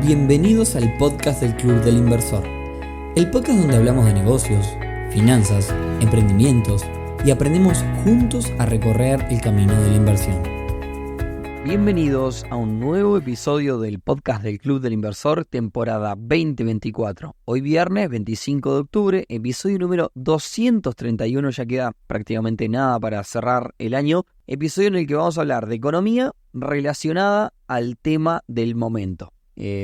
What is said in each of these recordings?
Bienvenidos al podcast del Club del Inversor, el podcast donde hablamos de negocios, finanzas, emprendimientos y aprendemos juntos a recorrer el camino de la inversión. Bienvenidos a un nuevo episodio del podcast del Club del Inversor, temporada 2024. Hoy viernes 25 de octubre, episodio número 231, ya queda prácticamente nada para cerrar el año. Episodio en el que vamos a hablar de economía relacionada al tema del momento.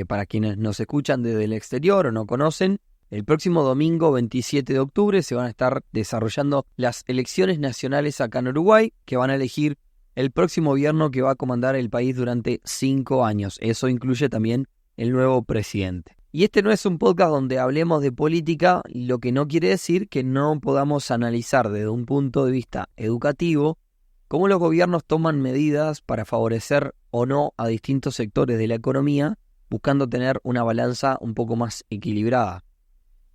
Para quienes nos escuchan desde el exterior o no conocen, el próximo domingo 27 de octubre se van a estar desarrollando las elecciones nacionales acá en Uruguay, que van a elegir el próximo gobierno que va a comandar el país durante 5 años. Eso incluye también el nuevo presidente. Y este no es un podcast donde hablemos de política, lo que no quiere decir que no podamos analizar desde un punto de vista educativo cómo los gobiernos toman medidas para favorecer o no a distintos sectores de la economía, buscando tener una balanza un poco más equilibrada.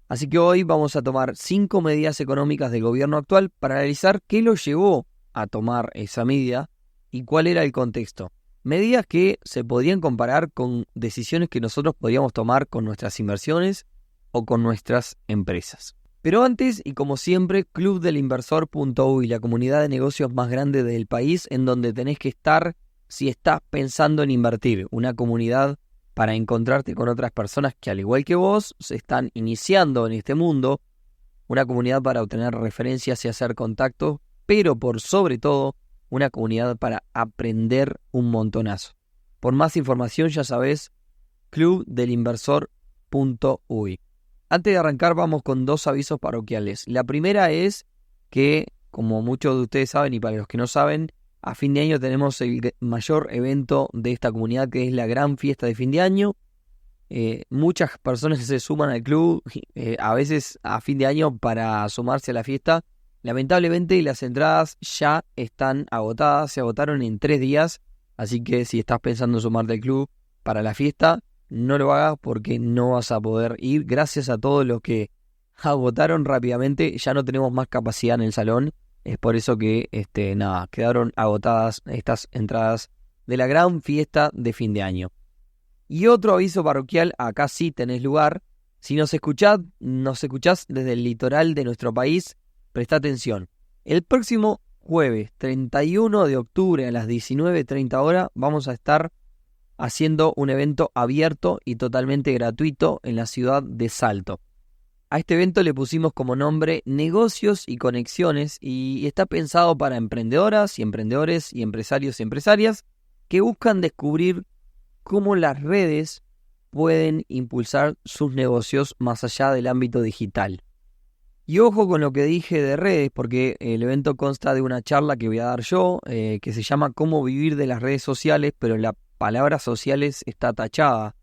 Así que hoy vamos a tomar 5 medidas económicas del gobierno actual para analizar qué lo llevó a tomar esa medida y cuál era el contexto. Medidas que se podrían comparar con decisiones que nosotros podríamos tomar con nuestras inversiones o con nuestras empresas. Pero antes, y como siempre, clubdelinversor.uy, la comunidad de negocios más grande del país, en donde tenés que estar si estás pensando en invertir. Una comunidad para encontrarte con otras personas que, al igual que vos, se están iniciando en este mundo. Una comunidad para obtener referencias y hacer contactos, pero por sobre todo, una comunidad para aprender un montonazo. Por más información, ya sabés, clubdelinversor.uy. Antes de arrancar, vamos con 2 avisos parroquiales. La primera es que, como muchos de ustedes saben y para los que no saben, a fin de año tenemos el mayor evento de esta comunidad, que es la gran fiesta de fin de año. Muchas personas se suman al club, a veces a fin de año, para sumarse a la fiesta. Lamentablemente las entradas ya están agotadas, se agotaron en 3 días, así que si estás pensando en sumarte al club para la fiesta, no lo hagas porque no vas a poder ir. Gracias a todos los que agotaron rápidamente, ya no tenemos más capacidad en el salón. Es por eso que quedaron agotadas estas entradas de la gran fiesta de fin de año. Y otro aviso parroquial, acá sí tenés lugar. Si nos escuchás desde el litoral de nuestro país, presta atención. El próximo jueves 31 de octubre a las 19:30 horas vamos a estar haciendo un evento abierto y totalmente gratuito en la ciudad de Salto. A este evento le pusimos como nombre Negocios y Conexiones y está pensado para emprendedoras y emprendedores y empresarios y empresarias que buscan descubrir cómo las redes pueden impulsar sus negocios más allá del ámbito digital. Y ojo con lo que dije de redes, porque el evento consta de una charla que voy a dar yo, que se llama Cómo vivir de las redes sociales, pero la palabra sociales está tachada,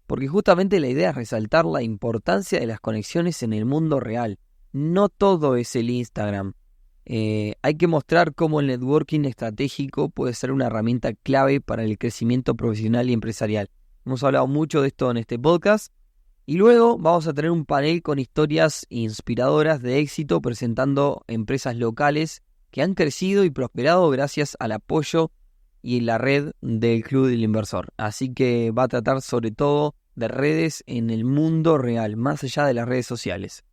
porque justamente la idea es resaltar la importancia de las conexiones en el mundo real. No todo es el Instagram. Hay que mostrar cómo el networking estratégico puede ser una herramienta clave para el crecimiento profesional y empresarial. Hemos hablado mucho de esto en este podcast. Y luego vamos a tener un panel con historias inspiradoras de éxito presentando empresas locales que han crecido y prosperado gracias al apoyo y la red del Club del Inversor. Así que va a tratar sobre todo de redes en el mundo real, más allá de las redes sociales.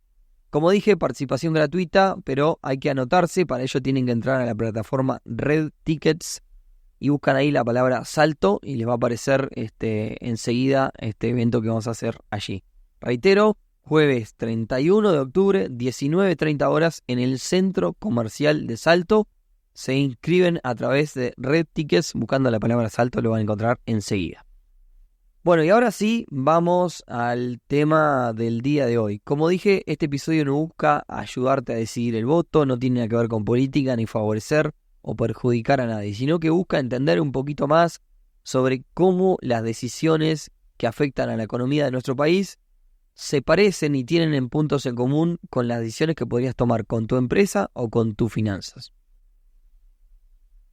Como dije, participación gratuita, pero hay que anotarse. Para ello tienen que entrar a la plataforma Red Tickets y buscan ahí la palabra Salto y les va a aparecer enseguida este evento que vamos a hacer allí. Reitero, jueves 31 de octubre, 19:30 horas en el Centro Comercial de Salto. Se inscriben a través de Red Tickets, buscando la palabra Salto lo van a encontrar enseguida. Bueno, y ahora sí, vamos al tema del día de hoy. Como dije, este episodio no busca ayudarte a decidir el voto, no tiene nada que ver con política, ni favorecer o perjudicar a nadie, sino que busca entender un poquito más sobre cómo las decisiones que afectan a la economía de nuestro país se parecen y tienen en puntos en común con las decisiones que podrías tomar con tu empresa o con tus finanzas.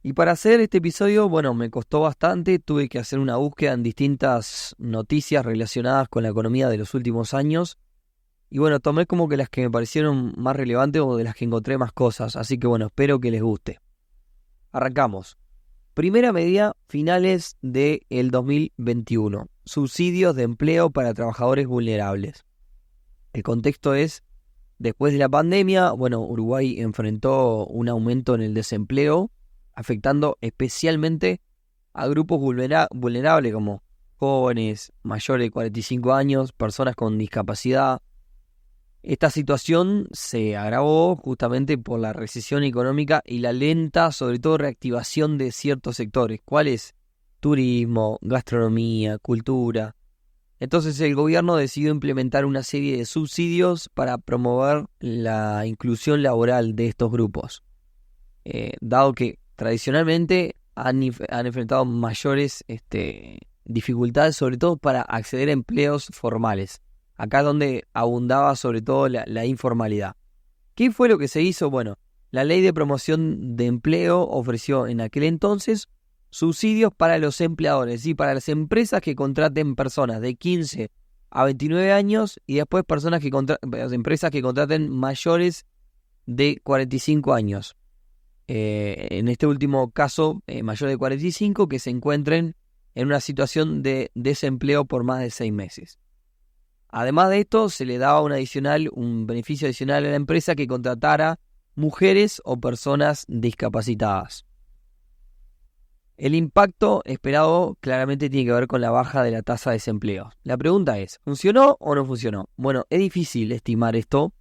Y para hacer este episodio, me costó bastante, tuve que hacer una búsqueda en distintas noticias relacionadas con la economía de los últimos años. Y tomé como que las que me parecieron más relevantes o de las que encontré más cosas, así que espero que les guste. Arrancamos. Primera medida, finales del 2021. Subsidios de empleo para trabajadores vulnerables. El contexto es, después de la pandemia, Uruguay enfrentó un aumento en el desempleo, afectando especialmente a grupos vulnerables como jóvenes, mayores de 45 años, personas con discapacidad. Esta situación se agravó justamente por la recesión económica y la lenta, sobre todo, reactivación de ciertos sectores. ¿Cuáles? Turismo, gastronomía, cultura. Entonces el gobierno decidió implementar una serie de subsidios para promover la inclusión laboral de estos grupos, dado que tradicionalmente han enfrentado mayores dificultades, sobre todo para acceder a empleos formales. Acá es donde abundaba sobre todo la informalidad. ¿Qué fue lo que se hizo? Bueno, la Ley de Promoción de Empleo ofreció en aquel entonces subsidios para los empleadores y para las empresas que contraten personas de 15 a 29 años y después empresas que contraten mayores de 45 años. En este último caso, mayores de 45 que se encuentren en una situación de desempleo por más de 6 meses. Además de esto, se le daba un beneficio adicional a la empresa que contratara mujeres o personas discapacitadas. El impacto esperado claramente tiene que ver con la baja de la tasa de desempleo. La pregunta es, ¿funcionó o no funcionó? Bueno, es difícil estimar esto,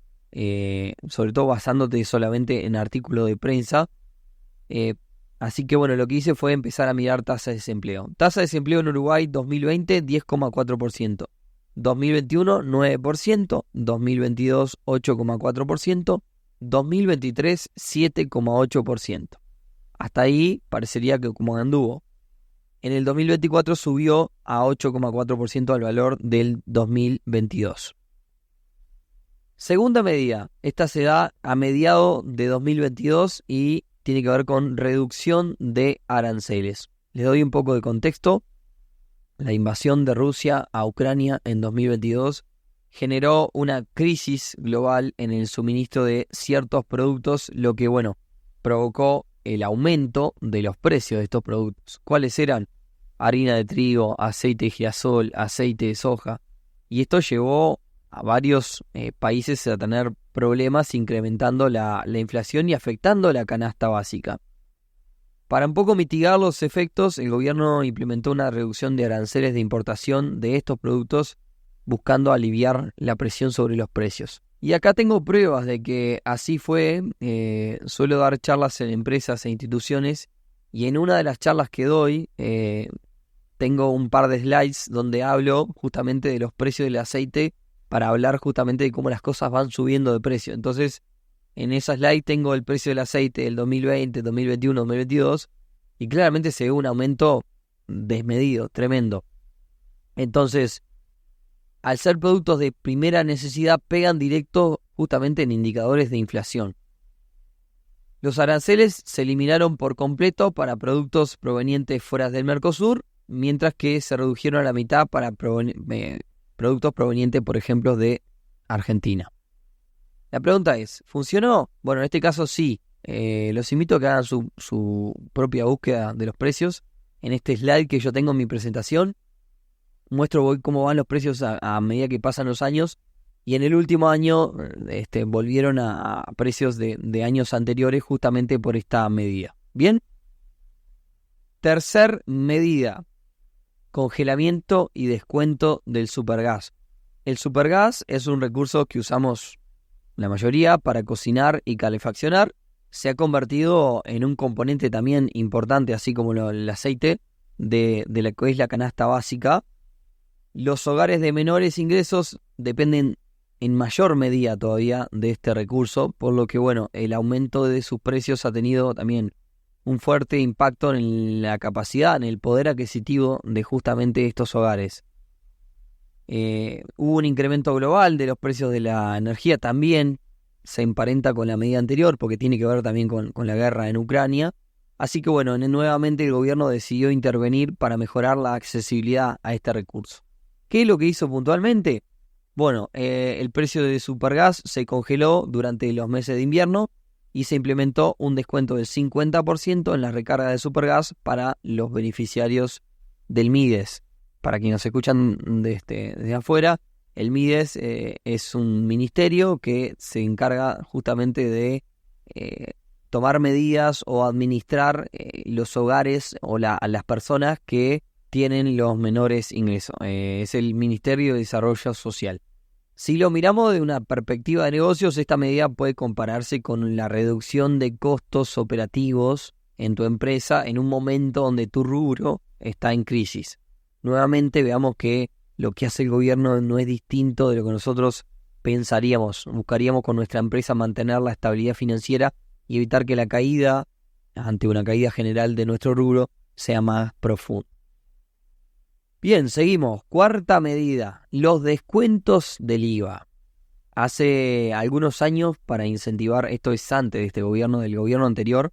sobre todo basándote solamente en artículos de prensa. Así que lo que hice fue empezar a mirar tasa de desempleo. Tasa de desempleo en Uruguay 2020, 10,4%. 2021, 9%. 2022, 8,4%. 2023, 7,8%. Hasta ahí parecería que como anduvo. En el 2024 subió a 8,4% al valor del 2022. Segunda medida, esta se da a mediados de 2022 y tiene que ver con reducción de aranceles. Les doy un poco de contexto. La invasión de Rusia a Ucrania en 2022 generó una crisis global en el suministro de ciertos productos, lo que provocó el aumento de los precios de estos productos. ¿Cuáles eran? Harina de trigo, aceite de girasol, aceite de soja. Y esto llevó a varios países a tener problemas, incrementando la inflación y afectando la canasta básica. Para un poco mitigar los efectos, el gobierno implementó una reducción de aranceles de importación de estos productos, buscando aliviar la presión sobre los precios. Y acá tengo pruebas de que así fue. Suelo dar charlas en empresas e instituciones y en una de las charlas que doy tengo un par de slides donde hablo justamente de los precios del aceite para hablar justamente de cómo las cosas van subiendo de precio. Entonces, en esa slide tengo el precio del aceite del 2020, 2021, 2022 y claramente se ve un aumento desmedido, tremendo. Entonces, al ser productos de primera necesidad, pegan directo justamente en indicadores de inflación. Los aranceles se eliminaron por completo para productos provenientes fuera del Mercosur, mientras que se redujeron a la mitad para productos provenientes, por ejemplo, de Argentina. La pregunta es, ¿funcionó? Bueno, en este caso sí. Los invito a que hagan su propia búsqueda de los precios. En este slide que yo tengo en mi presentación, muestro cómo van los precios a medida que pasan los años. Y en el último año volvieron a precios de años anteriores justamente por esta medida. ¿Bien? Tercer medida. Congelamiento y descuento del supergas. El supergas es un recurso que usamos la mayoría para cocinar y calefaccionar. Se ha convertido en un componente también importante, así como el aceite, de la que es la canasta básica. Los hogares de menores ingresos dependen en mayor medida todavía de este recurso, por lo que el aumento de sus precios ha tenido también un fuerte impacto en la capacidad, en el poder adquisitivo de justamente estos hogares. Hubo un incremento global de los precios de la energía, también se emparenta con la medida anterior porque tiene que ver también con la guerra en Ucrania. Así que nuevamente el gobierno decidió intervenir para mejorar la accesibilidad a este recurso. ¿Qué es lo que hizo puntualmente? El precio de supergas se congeló durante los meses de invierno y se implementó un descuento del 50% en la recarga de Supergas para los beneficiarios del MIDES. Para quienes nos escuchan desde afuera, el MIDES es un ministerio que se encarga justamente de tomar medidas o administrar los hogares o a las personas que tienen los menores ingresos. Es el Ministerio de Desarrollo Social. Si lo miramos de una perspectiva de negocios, esta medida puede compararse con la reducción de costos operativos en tu empresa en un momento donde tu rubro está en crisis. Nuevamente veamos que lo que hace el gobierno no es distinto de lo que nosotros pensaríamos. Buscaríamos con nuestra empresa mantener la estabilidad financiera y evitar que la caída, ante una caída general de nuestro rubro, sea más profunda. Bien, seguimos. Cuarta medida, los descuentos del IVA. Hace algunos años, para incentivar, esto es antes de este gobierno, del gobierno anterior,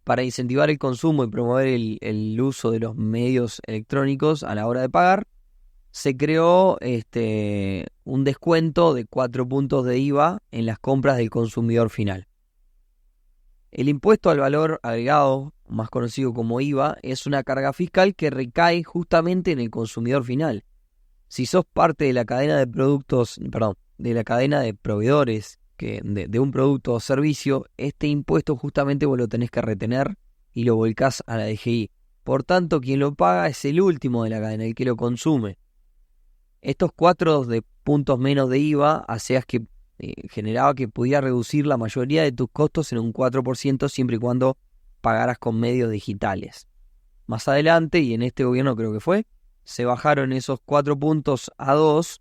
para incentivar el consumo y promover el uso de los medios electrónicos a la hora de pagar, se creó un descuento de 4 puntos de IVA en las compras del consumidor final. El impuesto al valor agregado, más conocido como IVA, es una carga fiscal que recae justamente en el consumidor final. Si sos parte de la cadena de de la cadena de proveedores de un producto o servicio, este impuesto justamente vos lo tenés que retener y lo volcás a la DGI. Por tanto, quien lo paga es el último de la cadena, el que lo consume. Estos 4 puntos menos de IVA hacías que generaba que pudiera reducir la mayoría de tus costos en un 4% siempre y cuando pagaras con medios digitales. Más adelante, y en este gobierno creo que fue, se bajaron esos 4 puntos a 2,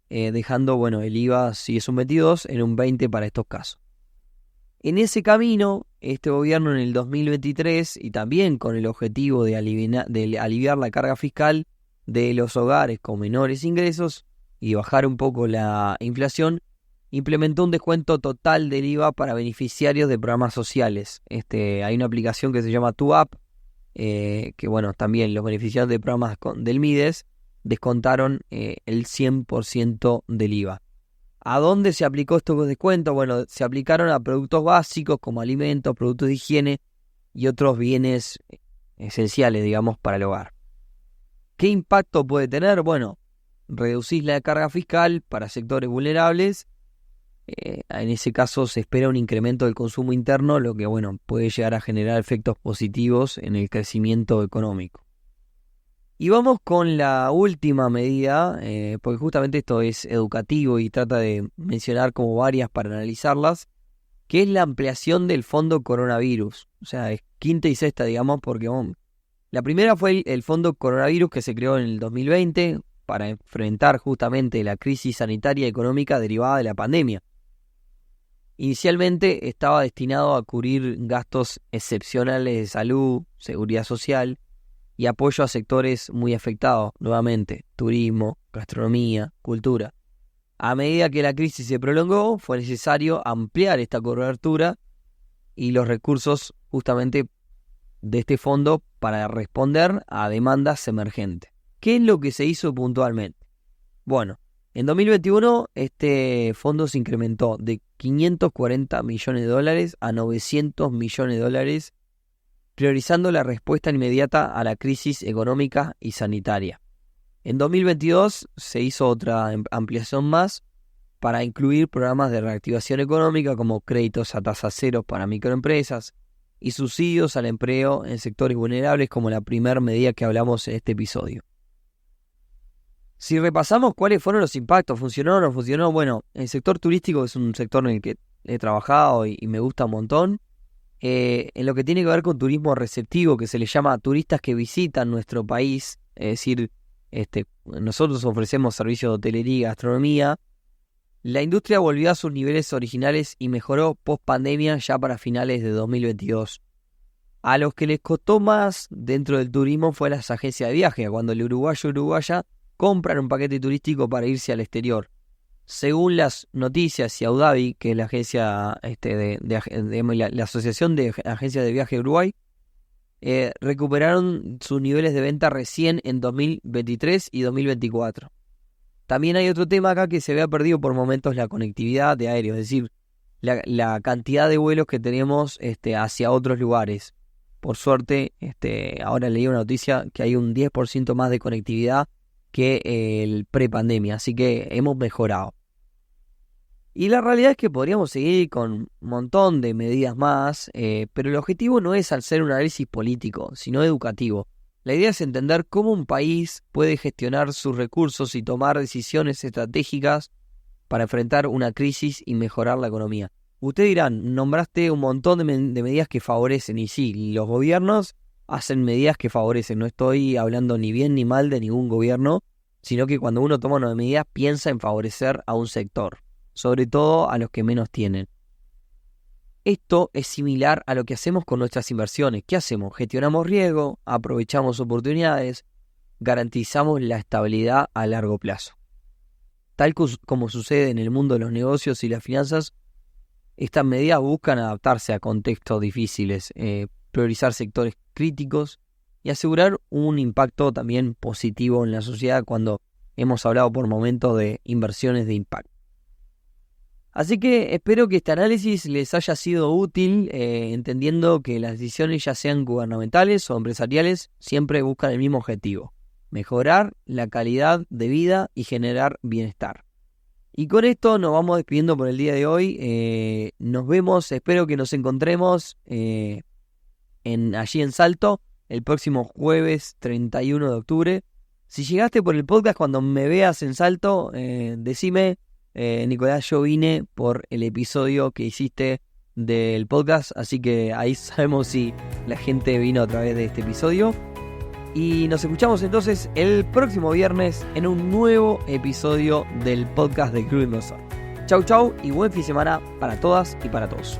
dejando el IVA, si es un 22, en un 20 para estos casos. En ese camino, este gobierno en el 2023, y también con el objetivo de aliviar la carga fiscal de los hogares con menores ingresos y bajar un poco la inflación, implementó un descuento total del IVA para beneficiarios de programas sociales. Hay una aplicación que se llama TuApp, que también los beneficiarios de programas del MIDES descontaron el 100% del IVA. ¿A dónde se aplicó estos descuentos? Se aplicaron a productos básicos como alimentos, productos de higiene y otros bienes esenciales, digamos, para el hogar. ¿Qué impacto puede tener? Reducís la carga fiscal para sectores vulnerables. En ese caso se espera un incremento del consumo interno, lo que puede llegar a generar efectos positivos en el crecimiento económico. Y vamos con la última medida, porque justamente esto es educativo y trata de mencionar como varias para analizarlas, que es la ampliación del fondo coronavirus. O sea, es quinta y sexta, digamos, porque la primera fue el fondo coronavirus que se creó en el 2020 para enfrentar justamente la crisis sanitaria y económica derivada de la pandemia. Inicialmente estaba destinado a cubrir gastos excepcionales de salud, seguridad social y apoyo a sectores muy afectados, nuevamente, turismo, gastronomía, cultura. A medida que la crisis se prolongó, fue necesario ampliar esta cobertura y los recursos justamente de este fondo para responder a demandas emergentes. ¿Qué es lo que se hizo puntualmente? En 2021 este fondo se incrementó de $540 millones a $900 millones, priorizando la respuesta inmediata a la crisis económica y sanitaria. En 2022 se hizo otra ampliación más para incluir programas de reactivación económica como créditos a tasa cero para microempresas y subsidios al empleo en sectores vulnerables como la primera medida que hablamos en este episodio. Si repasamos cuáles fueron los impactos, ¿funcionó o no funcionó? El sector turístico es un sector en el que he trabajado y me gusta un montón. En lo que tiene que ver con turismo receptivo, que se le llama a turistas que visitan nuestro país, es decir, nosotros ofrecemos servicios de hotelería y gastronomía. La industria volvió a sus niveles originales y mejoró post pandemia ya para finales de 2022. A los que les costó más dentro del turismo fue las agencias de viaje, cuando el uruguayo o uruguaya compran un paquete turístico para irse al exterior. Según las noticias y Audavi, que es la agencia la Asociación de Agencias de Viaje de Uruguay, recuperaron sus niveles de venta recién en 2023 y 2024. También hay otro tema acá que se había perdido por momentos la conectividad de aéreo, es decir, la cantidad de vuelos que tenemos hacia otros lugares. Por suerte, ahora leí una noticia que hay un 10% más de conectividad que el pre-pandemia, así que hemos mejorado. Y la realidad es que podríamos seguir con un montón de medidas más, pero el objetivo no es hacer un análisis político, sino educativo. La idea es entender cómo un país puede gestionar sus recursos y tomar decisiones estratégicas para enfrentar una crisis y mejorar la economía. Ustedes dirán, nombraste un montón de medidas que favorecen, y sí, los gobiernos hacen medidas que favorecen. No estoy hablando ni bien ni mal de ningún gobierno, sino que cuando uno toma una medida piensa en favorecer a un sector, sobre todo a los que menos tienen. Esto es similar a lo que hacemos con nuestras inversiones. ¿Qué hacemos? Gestionamos riesgo, aprovechamos oportunidades, garantizamos la estabilidad a largo plazo. Tal como sucede en el mundo de los negocios y las finanzas, estas medidas buscan adaptarse a contextos difíciles, priorizar sectores críticos y asegurar un impacto también positivo en la sociedad cuando hemos hablado por momentos de inversiones de impacto. Así que espero que este análisis les haya sido útil, entendiendo que las decisiones, ya sean gubernamentales o empresariales, siempre buscan el mismo objetivo: mejorar la calidad de vida y generar bienestar. Y con esto nos vamos despidiendo por el día de hoy. Nos vemos, espero que nos encontremos allí en Salto el próximo jueves 31 de octubre. Si llegaste por el podcast cuando me veas en Salto, decime, Nicolás, yo vine por el episodio que hiciste del podcast, así que ahí sabemos si la gente vino a través de este episodio. Y nos escuchamos entonces el próximo viernes en un nuevo episodio del podcast del Club Inversor. Chau chau y buen fin de semana para todas y para todos.